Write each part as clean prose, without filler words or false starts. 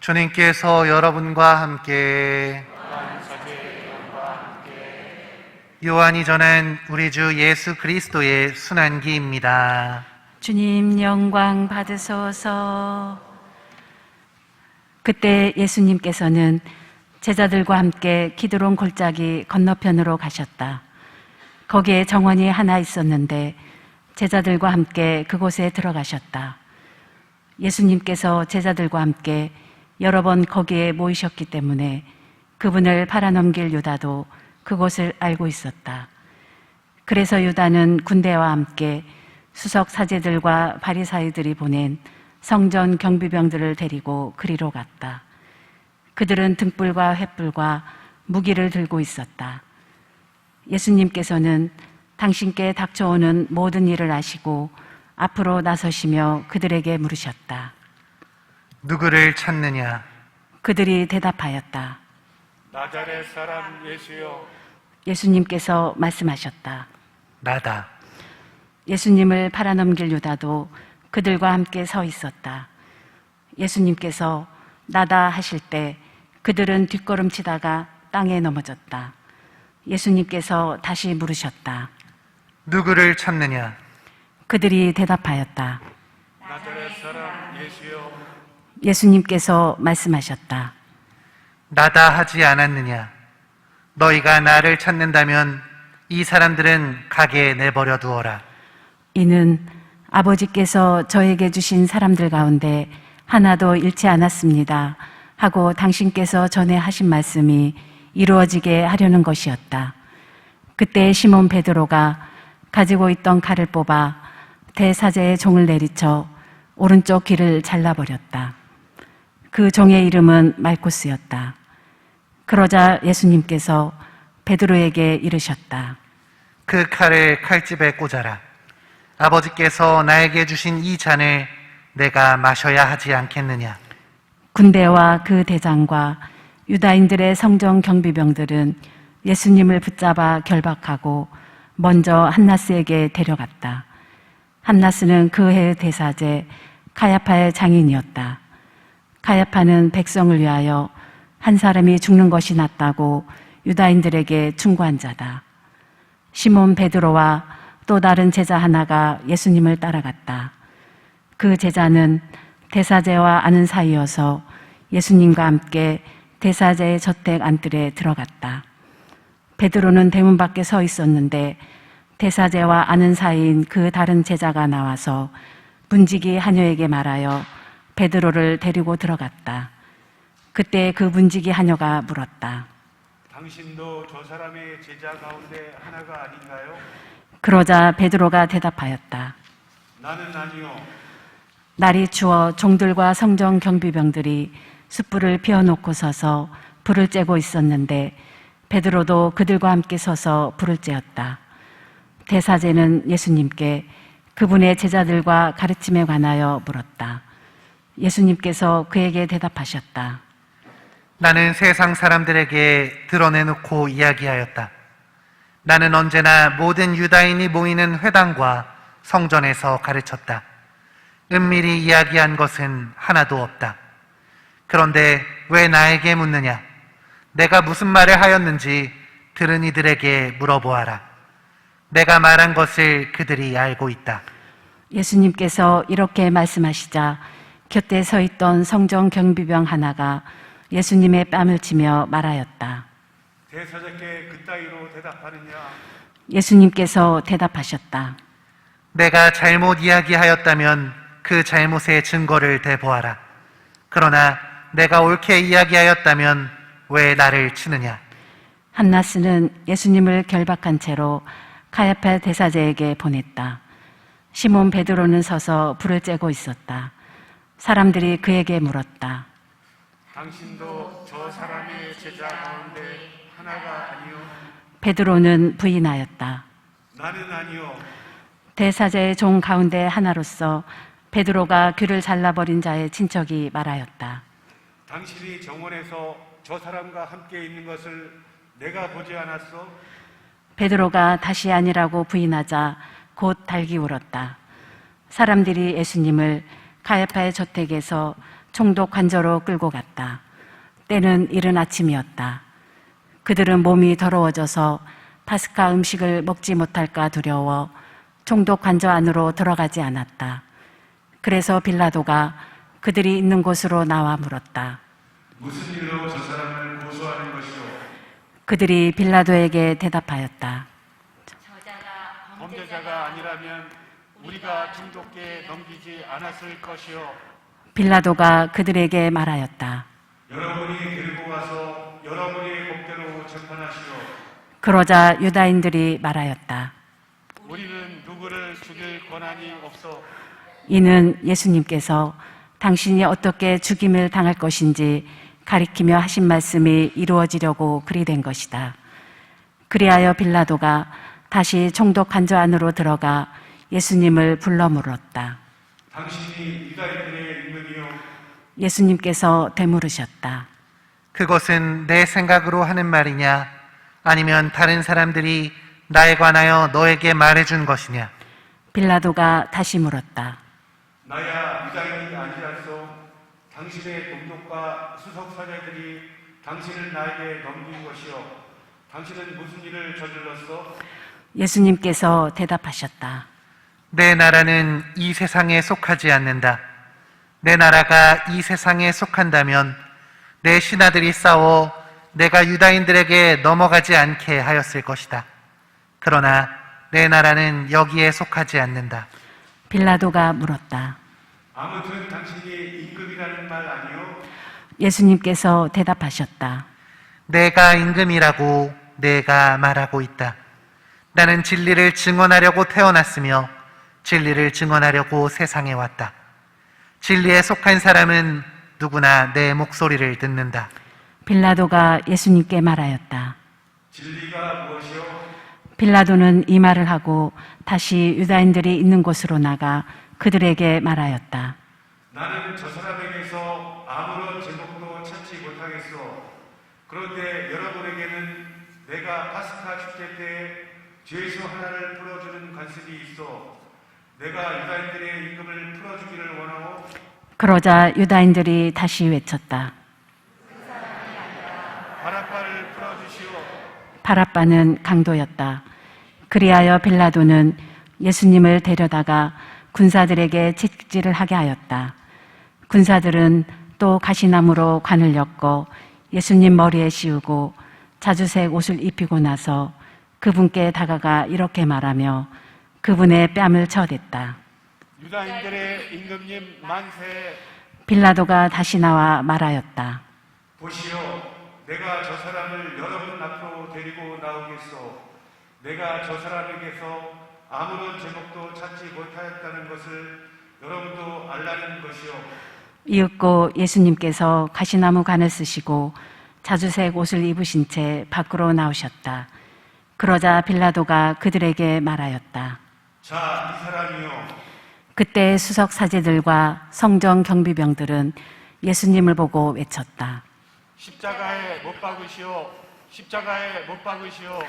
주님께서 여러분과 함께 요한이 전한 우리 주 예수 그리스도의 순환기입니다. 주님 영광 받으소서. 그때 예수님께서는 제자들과 함께 기드론 골짜기 건너편으로 가셨다. 거기에 정원이 하나 있었는데 제자들과 함께 그곳에 들어가셨다. 예수님께서 제자들과 함께 여러 번 거기에 모이셨기 때문에 그분을 팔아넘길 유다도 그곳을 알고 있었다. 그래서 유다는 군대와 함께 수석 사제들과 바리사이들이 보낸 성전 경비병들을 데리고 그리로 갔다. 그들은 등불과 횃불과 무기를 들고 있었다. 예수님께서는 당신께 닥쳐오는 모든 일을 아시고 앞으로 나서시며 그들에게 물으셨다. 누구를 찾느냐? 그들이 대답하였다. 나자렛 사람 예수여. 예수님께서 말씀하셨다. 나다. 예수님을 팔아넘길 유다도 그들과 함께 서 있었다. 예수님께서 나다 하실 때 그들은 뒷걸음치다가 땅에 넘어졌다. 예수님께서 다시 물으셨다. 누구를 찾느냐? 그들이 대답하였다. 나자렛 사람 예수여. 예수님께서 말씀하셨다. 나다 하지 않았느냐? 너희가 나를 찾는다면 이 사람들은 가게 내버려 두어라. 이는 아버지께서 저에게 주신 사람들 가운데 하나도 잃지 않았습니다 하고 당신께서 전에 하신 말씀이 이루어지게 하려는 것이었다. 그때 시몬 베드로가 가지고 있던 칼을 뽑아 대사제의 종을 내리쳐 오른쪽 귀를 잘라버렸다. 그 종의 이름은 말코스였다. 그러자 예수님께서 베드로에게 이르셨다. 그 칼을 칼집에 꽂아라. 아버지께서 나에게 주신 이 잔을 내가 마셔야 하지 않겠느냐? 군대와 그 대장과 유다인들의 성전 경비병들은 예수님을 붙잡아 결박하고 먼저 한나스에게 데려갔다. 한나스는 그 해의 대사제 가야파의 장인이었다. 가야파는 백성을 위하여 한 사람이 죽는 것이 낫다고 유다인들에게 충고한 자다. 시몬 베드로와 또 다른 제자 하나가 예수님을 따라갔다. 그 제자는 대사제와 아는 사이여서 예수님과 함께 대사제의 저택 안뜰에 들어갔다. 베드로는 대문 밖에 서 있었는데 대사제와 아는 사이인 그 다른 제자가 나와서 문지기 하녀에게 말하여 베드로를 데리고 들어갔다. 그때 그 문지기 하녀가 물었다. 당신도 저 사람의 제자 가운데 하나가 아닌가요? 그러자 베드로가 대답하였다. 나는 아니요. 날이 추워 종들과 성전 경비병들이 숯불을 피워놓고 서서 불을 쬐고 있었는데 베드로도 그들과 함께 서서 불을 쬐었다. 대사제는 예수님께 그분의 제자들과 가르침에 관하여 물었다. 예수님께서 그에게 대답하셨다. 나는 세상 사람들에게 드러내놓고 이야기하였다. 나는 언제나 모든 유다인이 모이는 회당과 성전에서 가르쳤다. 은밀히 이야기한 것은 하나도 없다. 그런데 왜 나에게 묻느냐? 내가 무슨 말을 하였는지 들은 이들에게 물어보아라. 내가 말한 것을 그들이 알고 있다. 예수님께서 이렇게 말씀하시자 곁에 서 있던 성전 경비병 하나가 예수님의 뺨을 치며 말하였다. 대사자께 그따위로 대답하느냐? 예수님께서 대답하셨다. 내가 잘못 이야기하였다면 그 잘못의 증거를 대보아라. 그러나 내가 옳게 이야기하였다면 왜 나를 치느냐? 한나스는 예수님을 결박한 채로 가야파 대사제에게 보냈다. 시몬 베드로는 서서 불을 쬐고 있었다. 사람들이 그에게 물었다. 당신도 저 사람의 제자 가운데 하나가 아니요. 베드로는 부인하였다. 나는 아니요. 대사제의 종 가운데 하나로서 베드로가 귀를 잘라버린 자의 친척이 말하였다. 당신이 정원에서 저 사람과 함께 있는 것을 내가 보지 않았어? 베드로가 다시 아니라고 부인하자 곧 달기 울었다. 사람들이 예수님을 가야파의 저택에서 총독 관저로 끌고 갔다. 때는 이른 아침이었다. 그들은 몸이 더러워져서 파스카 음식을 먹지 못할까 두려워 총독 관저 안으로 들어가지 않았다. 그래서 빌라도가 그들이 있는 곳으로 나와 물었다. 무슨 일로 저 사람을 고소하는 것이오? 그들이 빌라도에게 대답하였다. 범죄자가 아니라면 우리가 총독께 넘기지 않았을 것이오. 빌라도가 그들에게 말하였다. 여러분이 데리고 가서 여러분의 법대로 재판하시오. 그러자 유다인들이 말하였다. 우리는 누구를 죽일 권한이 없어. 이는 예수님께서 당신이 어떻게 죽임을 당할 것인지 가리키며 하신 말씀이 이루어지려고 그리 된 것이다. 그리하여 빌라도가 다시 총독 관저 안으로 들어가 예수님을 불러 물었다. 당신이 유다인들의 임금이요. 예수님께서 되물으셨다. 그것은 내 생각으로 하는 말이냐? 아니면 다른 사람들이 나에 관하여 너에게 말해준 것이냐? 빌라도가 다시 물었다. 나야 유다인이 아니라서 당신의 동독과 수석사제들이 당신을 나에게 넘긴 것이요. 당신은 무슨 일을 저질렀어? 예수님께서 대답하셨다. 내 나라는 이 세상에 속하지 않는다. 내 나라가 이 세상에 속한다면 내 신하들이 싸워 내가 유다인들에게 넘어가지 않게 하였을 것이다. 그러나 내 나라는 여기에 속하지 않는다. 빌라도가 물었다. 아무튼 당신이 임금이라는 말 아니요? 예수님께서 대답하셨다. 내가 임금이라고 내가 말하고 있다. 나는 진리를 증언하려고 태어났으며 진리를 증언하려고 세상에 왔다. 진리에 속한 사람은 누구나 내 목소리를 듣는다. 빌라도가 예수님께 말하였다. 진리가 무엇이요? 빌라도는 이 말을 하고 다시 유다인들이 있는 곳으로 나가 그들에게 말하였다. 나는 저 사람에게서 아무런 제목도 찾지 못하겠어. 그런데 여러분에게는 내가 파스카 축제 때 죄수 하나를 풀어주는 관습이 있어. 내가 유다인들의 임금을 풀어주기를 원하오. 그러자 유다인들이 다시 외쳤다. 바라바를 풀어주시오. 바랍바는 강도였다. 그리하여 빌라도는 예수님을 데려다가 군사들에게 채찍질을 하게 하였다. 군사들은 또 가시나무로 관을 엮고 예수님 머리에 씌우고 자주색 옷을 입히고 나서 그분께 다가가 이렇게 말하며 그분의 뺨을 쳐댔다. 유다인들의 임금님 만세. 빌라도가 다시 나와 말하였다. 보시오. 내가 저 사람을 여러분 앞으로 데리고 나오겠소. 내가 저 사람에게서 아무런 제목도 찾지 못하였다는 것을 여러분도 알라는 것이요. 이윽고 예수님께서 가시나무 관을 쓰시고 자주색 옷을 입으신 채 밖으로 나오셨다. 그러자 빌라도가 그들에게 말하였다. 자, 이 사람이요. 그때 수석 사제들과 성정 경비병들은 예수님을 보고 외쳤다. 십자가에 못 박으시오. 십자가에 못 박으시오.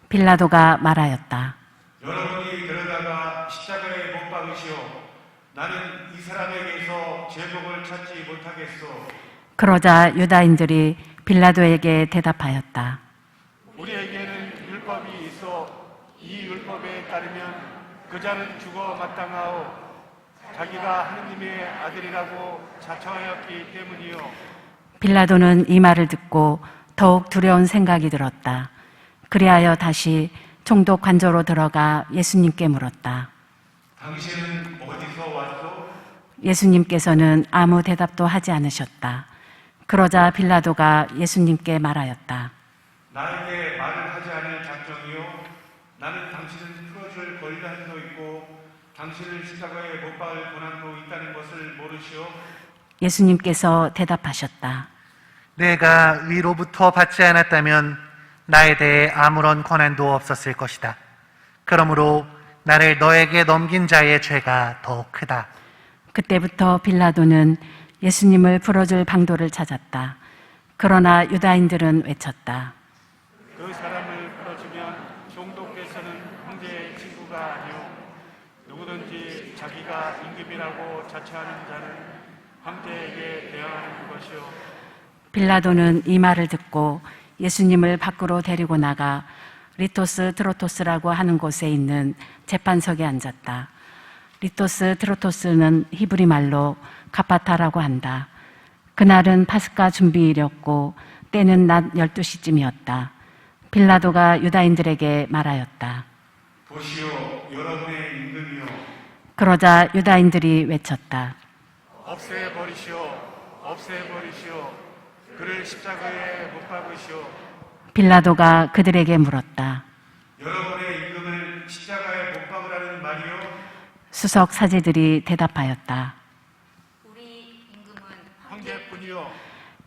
빌라도가 말하였다. 여러분이 데려다가 십자가에 못 박으시오. 나는 이 사람에게서 제목을 찾지 못하겠소. 그러자 유다인들이 빌라도에게 대답하였다. 우리에게는 율법이 있어. 이 율법에 따르면 그 자는 죽어 마땅하오. 자기가 하느님의 아들이라고 자처하였기 때문이요. 빌라도는 이 말을 듣고 더욱 두려운 생각이 들었다. 그리하여 다시 총독 관저로 들어가 예수님께 물었다. 당신은 어디서 왔소? 예수님께서는 아무 대답도 하지 않으셨다. 그러자 빌라도가 예수님께 말하였다. 나에게 말을 하지 않을 작정이요. 나는 당신을 풀어줄 권한도 있고 당신을 십자가에 못 박을 권한도 있다는 것을 모르시오. 예수님께서 대답하셨다. 내가 위로부터 받지 않았다면 나에 대해 아무런 권한도 없었을 것이다. 그러므로 나를 너에게 넘긴 자의 죄가 더 크다. 그때부터 빌라도는 예수님을 풀어줄 방도를 찾았다. 그러나 유다인들은 외쳤다. 그 사람을 풀어주면 총독께서는 형제의 친구가 아니오. 누구든지 자기가 임금이라고 자처하는 자는 황제에게 대항하는 것이요. 빌라도는 이 말을 듣고 예수님을 밖으로 데리고 나가 리토스 트로토스라고 하는 곳에 있는 재판석에 앉았다. 리토스 트로토스는 히브리 말로 가파타라고 한다. 그날은 파스카 준비일이었고 때는 낮 12시쯤이었다. 빌라도가 유다인들에게 말하였다. 보시오, 여러분의 임금이요. 그러자 유다인들이 외쳤다. 없애버리시오, 없애버리시오. 그를 십자가에 못 박으시오. 빌라도가 그들에게 물었다. 여러분의 임금을 십자가에 못 박으라는 말이요. 수석 사제들이 대답하였다. 황제뿐이요.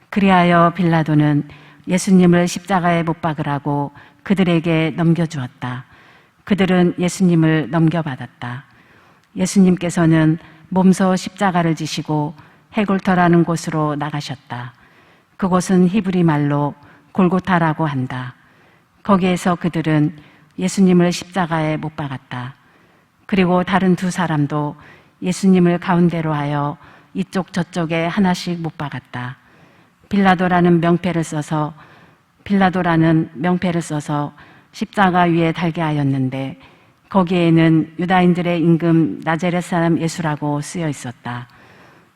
그리하여 빌라도는 예수님을 십자가에 못 박으라고 그들에게 넘겨주었다. 그들은 예수님을 넘겨받았다. 예수님께서는 몸소 십자가를 지시고 헤골터라는 곳으로 나가셨다. 그곳은 히브리 말로 골고타라고 한다. 거기에서 그들은 예수님을 십자가에 못 박았다. 그리고 다른 두 사람도 예수님을 가운데로 하여 이쪽 저쪽에 하나씩 못 박았다. 빌라도라는 명패를 써서 십자가 위에 달게 하였는데 거기에는 유다인들의 임금 나자렛 사람 예수라고 쓰여 있었다.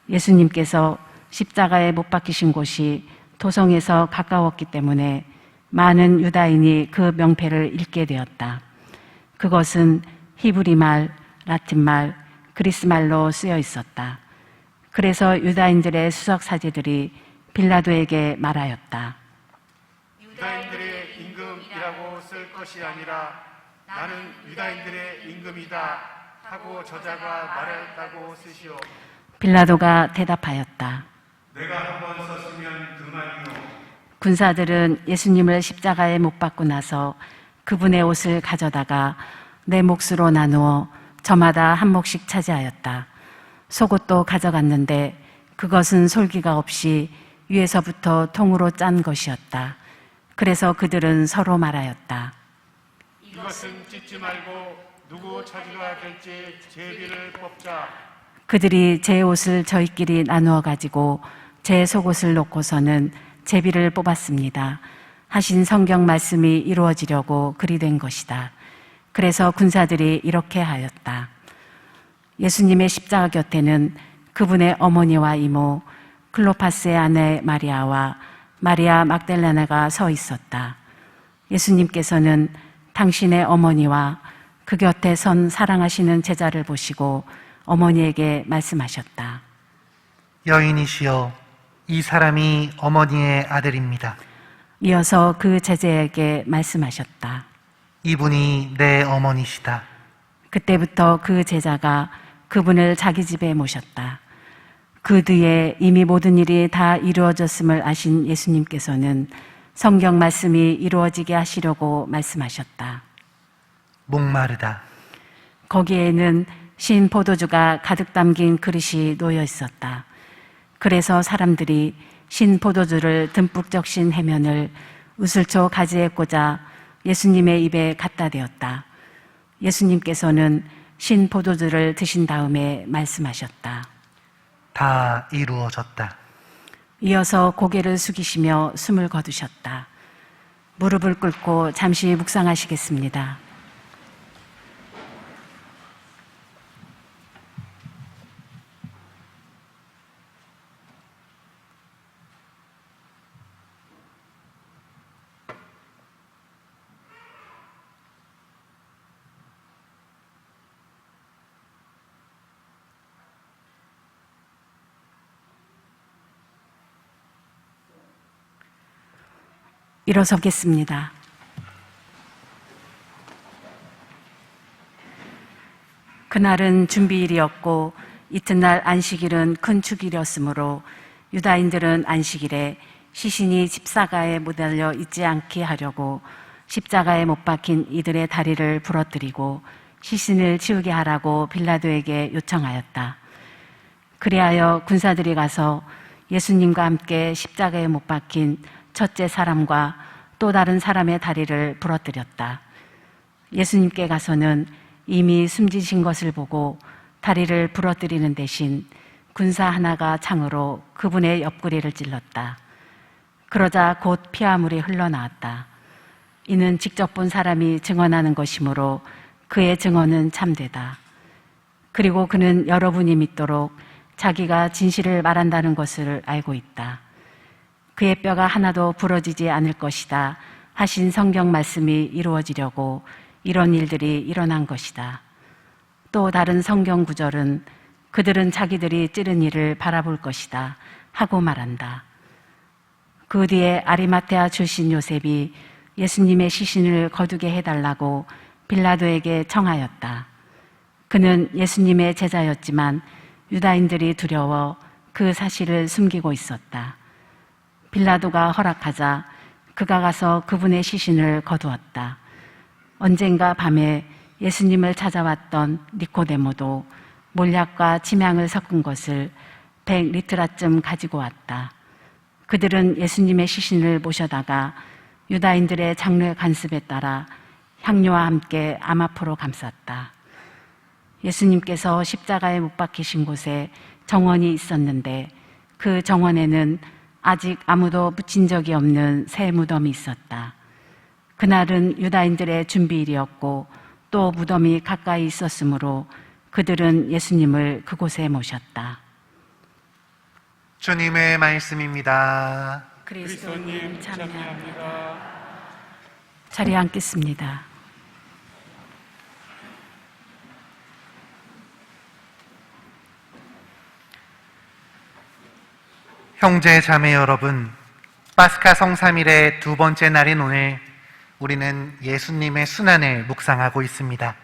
예수님께서 십자가에 못 박히신 곳이 도성에서 가까웠기 때문에 많은 유다인이 그 명패를 읽게 되었다. 그것은 히브리 말, 라틴 말, 그리스 말로 쓰여 있었다. 그래서 유다인들의 수석 사제들이 빌라도에게 말하였다. 유다인들의 임금이라고 쓸 것이 아니라 나는 유다인들의 임금이다 하고 저자가 말했다고 쓰시오. 빌라도가 대답하였다. 내가 한번 썼으면 그만이요. 군사들은 예수님을 십자가에 못 박고 나서 그분의 옷을 가져다가 네 몫으로 나누어 저마다 한 몫씩 차지하였다. 속옷도 가져갔는데 그것은 솔기가 없이 위에서부터 통으로 짠 것이었다. 그래서 그들은 서로 말하였다. 이것은 찢지 말고 누구 차지가 될지 제비를 뽑자. 그들이 제 옷을 저희끼리 나누어 가지고 제 속옷을 놓고서는 제비를 뽑았습니다. 하신 성경 말씀이 이루어지려고 그리 된 것이다. 그래서 군사들이 이렇게 하였다. 예수님의 십자가 곁에는 그분의 어머니와 이모 클로파스의 아내 마리아와 마리아 막달라나가 서 있었다. 예수님께서는 당신의 어머니와 그 곁에 선 사랑하시는 제자를 보시고 어머니에게 말씀하셨다. 여인이시여, 이 사람이 어머니의 아들입니다. 이어서 그 제자에게 말씀하셨다. 이분이 내 어머니시다. 그때부터 그 제자가 그분을 자기 집에 모셨다. 그 뒤에 이미 모든 일이 다 이루어졌음을 아신 예수님께서는 성경 말씀이 이루어지게 하시려고 말씀하셨다. 목마르다. 거기에는 신 포도주가 가득 담긴 그릇이 놓여 있었다. 그래서 사람들이 신 포도주를 듬뿍 적신 해면을 우슬초 가지에 꽂아 예수님의 입에 갖다 대었다. 예수님께서는 신 포도주를 드신 다음에 말씀하셨다. 다 이루어졌다. 이어서 고개를 숙이시며 숨을 거두셨다. 무릎을 꿇고 잠시 묵상하시겠습니다. 일어서겠습니다. 그날은 준비일이었고 이튿날 안식일은 큰 축일이었으므로 유다인들은 안식일에 시신이 십자가에 못 달려 있지 않게 하려고 십자가에 못 박힌 이들의 다리를 부러뜨리고 시신을 치우게 하라고 빌라도에게 요청하였다. 그리하여 군사들이 가서 예수님과 함께 십자가에 못 박힌 첫째 사람과 또 다른 사람의 다리를 부러뜨렸다. 예수님께 가서는 이미 숨지신 것을 보고 다리를 부러뜨리는 대신 군사 하나가 창으로 그분의 옆구리를 찔렀다. 그러자 곧 피화물이 흘러나왔다. 이는 직접 본 사람이 증언하는 것이므로 그의 증언은 참되다. 그리고 그는 여러분이 믿도록 자기가 진실을 말한다는 것을 알고 있다. 그의 뼈가 하나도 부러지지 않을 것이다 하신 성경 말씀이 이루어지려고 이런 일들이 일어난 것이다. 또 다른 성경 구절은 그들은 자기들이 찌른 일을 바라볼 것이다 하고 말한다. 그 뒤에 아리마테아 출신 요셉이 예수님의 시신을 거두게 해달라고 빌라도에게 청하였다. 그는 예수님의 제자였지만 유다인들이 두려워 그 사실을 숨기고 있었다. 빌라도가 허락하자 그가 가서 그분의 시신을 거두었다. 언젠가 밤에 예수님을 찾아왔던 니코데모도 몰약과 침향을 섞은 것을 100리트라쯤 가지고 왔다. 그들은 예수님의 시신을 모셔다가 유다인들의 장례 관습에 따라 향료와 함께 암 앞으로 감쌌다. 예수님께서 십자가에 못 박히신 곳에 정원이 있었는데 그 정원에는 아직 아무도 묻힌 적이 없는 새 무덤이 있었다. 그날은 유다인들의 준비일이었고 또 무덤이 가까이 있었으므로 그들은 예수님을 그곳에 모셨다. 주님의 말씀입니다. 그리스도님 참여합니다. 자리에 앉겠습니다. 형제 자매 여러분, 파스카 성삼일의 두 번째 날인 오늘 우리는 예수님의 순환을 묵상하고 있습니다.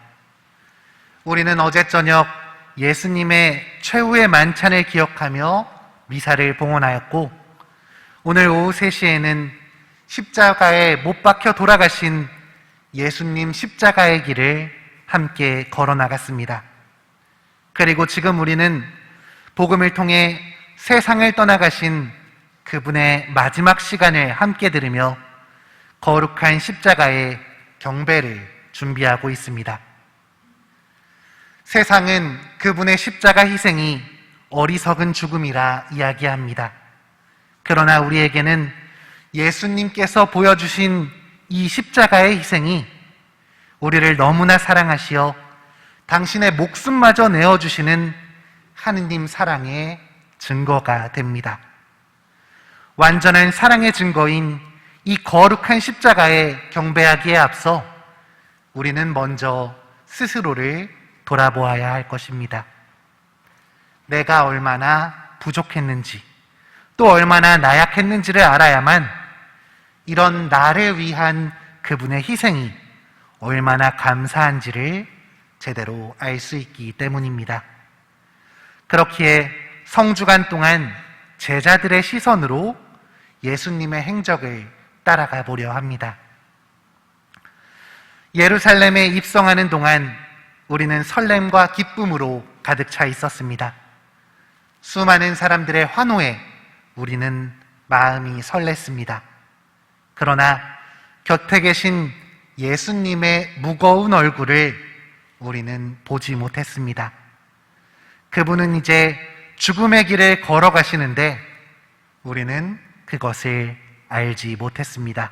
우리는 어제 저녁 예수님의 최후의 만찬을 기억하며 미사를 봉헌하였고, 오늘 오후 3시에는 십자가에 못 박혀 돌아가신 예수님 십자가의 길을 함께 걸어 나갔습니다. 그리고 지금 우리는 복음을 통해 세상을 떠나가신 그분의 마지막 시간을 함께 들으며 거룩한 십자가의 경배를 준비하고 있습니다. 세상은 그분의 십자가 희생이 어리석은 죽음이라 이야기합니다. 그러나 우리에게는 예수님께서 보여주신 이 십자가의 희생이 우리를 너무나 사랑하시어 당신의 목숨마저 내어주시는 하느님 사랑의 증거가 됩니다. 완전한 사랑의 증거인 이 거룩한 십자가에 경배하기에 앞서 우리는 먼저 스스로를 돌아보아야 할 것입니다. 내가 얼마나 부족했는지, 또 얼마나 나약했는지를 알아야만 이런 나를 위한 그분의 희생이 얼마나 감사한지를 제대로 알 수 있기 때문입니다. 그렇기에 성주간 동안 제자들의 시선으로 예수님의 행적을 따라가 보려 합니다. 예루살렘에 입성하는 동안 우리는 설렘과 기쁨으로 가득 차 있었습니다. 수많은 사람들의 환호에 우리는 마음이 설렜습니다. 그러나 곁에 계신 예수님의 무거운 얼굴을 우리는 보지 못했습니다. 그분은 이제 죽음의 길을 걸어가시는데 우리는 그것을 알지 못했습니다.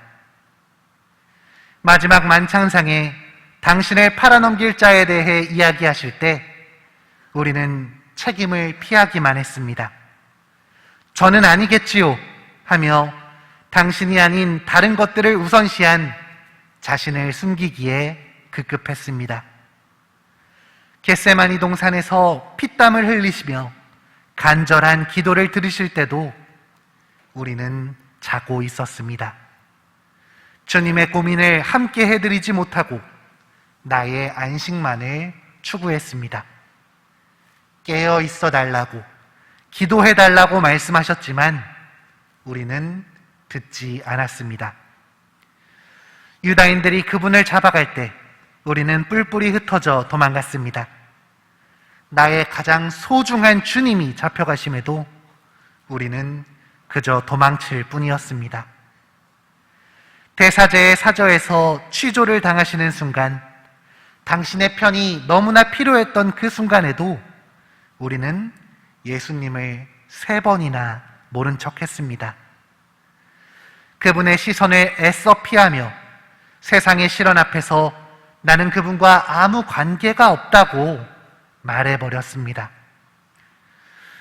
마지막 만찬상에 당신을 팔아넘길 자에 대해 이야기하실 때 우리는 책임을 피하기만 했습니다. 저는 아니겠지요 하며 당신이 아닌 다른 것들을 우선시한 자신을 숨기기에 급급했습니다. 겟세마니 동산에서 피땀을 흘리시며 간절한 기도를 들으실 때도 우리는 자고 있었습니다. 주님의 고민을 함께 해드리지 못하고 나의 안식만을 추구했습니다. 깨어 있어 달라고, 기도해 달라고 말씀하셨지만 우리는 듣지 않았습니다. 유다인들이 그분을 잡아갈 때 우리는 뿔뿔이 흩어져 도망갔습니다. 나의 가장 소중한 주님이 잡혀가심에도 우리는 그저 도망칠 뿐이었습니다. 대사제의 사저에서 취조를 당하시는 순간, 당신의 편이 너무나 필요했던 그 순간에도 우리는 예수님을 3번이나 모른 척 했습니다. 그분의 시선을 애써 피하며 세상의 시련 앞에서 나는 그분과 아무 관계가 없다고 말해버렸습니다.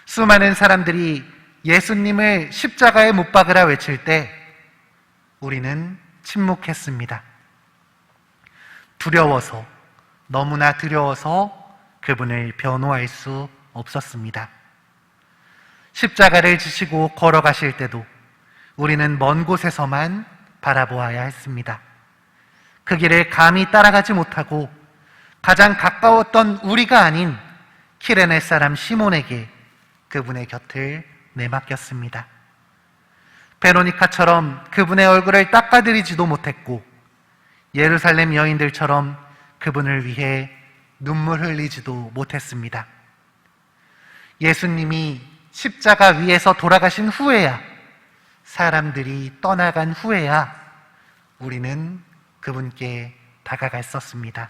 수많은 사람들이 예수님을 십자가에 못 박으라 외칠 때 우리는 침묵했습니다. 두려워서, 너무나 두려워서 그분을 변호할 수 없었습니다. 십자가를 지시고 걸어가실 때도 우리는 먼 곳에서만 바라보아야 했습니다. 그 길을 감히 따라가지 못하고 가장 가까웠던 우리가 아닌 키레네 사람 시몬에게 그분의 곁을 내맡겼습니다. 베로니카처럼 그분의 얼굴을 닦아드리지도 못했고 예루살렘 여인들처럼 그분을 위해 눈물 흘리지도 못했습니다. 예수님이 십자가 위에서 돌아가신 후에야, 사람들이 떠나간 후에야 우리는 그분께 다가갔었습니다.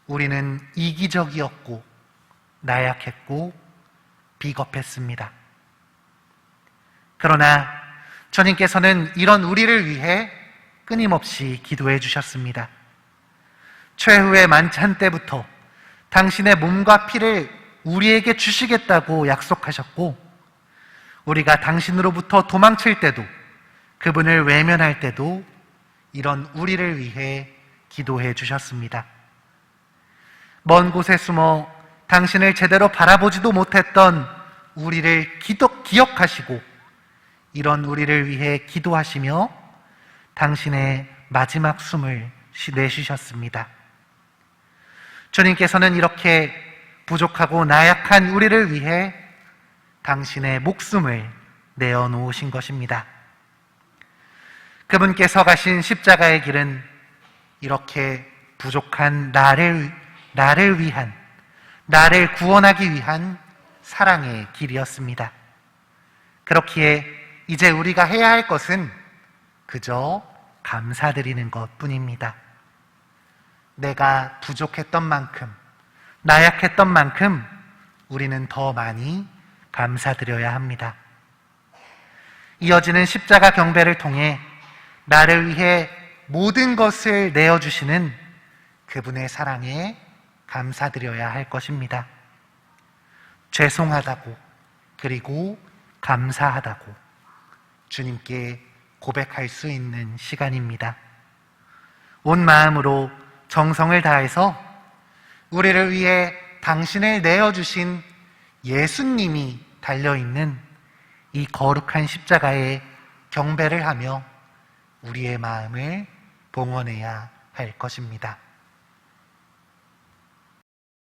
우리는 이기적이었고 나약했고 비겁했습니다. 그러나 주님께서는 이런 우리를 위해 끊임없이 기도해 주셨습니다. 최후의 만찬 때부터 당신의 몸과 피를 우리에게 주시겠다고 약속하셨고, 우리가 당신으로부터 도망칠 때도, 그분을 외면할 때도 이런 우리를 위해 기도해 주셨습니다. 먼 곳에 숨어 당신을 제대로 바라보지도 못했던 우리를 기억하시고 이런 우리를 위해 기도하시며 당신의 마지막 숨을 내쉬셨습니다. 주님께서는 이렇게 부족하고 나약한 우리를 위해 당신의 목숨을 내어놓으신 것입니다. 그분께서 가신 십자가의 길은 이렇게 부족한 나를 위한, 나를 구원하기 위한 사랑의 길이었습니다. 그렇기에 이제 우리가 해야 할 것은 그저 감사드리는 것 뿐입니다. 내가 부족했던 만큼, 나약했던 만큼 우리는 더 많이 감사드려야 합니다. 이어지는 십자가 경배를 통해 나를 위해 모든 것을 내어주시는 그분의 사랑에 감사드려야 할 것입니다. 죄송하다고, 그리고 감사하다고 주님께 고백할 수 있는 시간입니다. 온 마음으로 정성을 다해서 우리를 위해 당신을 내어주신 예수님이 달려있는 이 거룩한 십자가에 경배를 하며 우리의 마음을 봉헌해야 할 것입니다.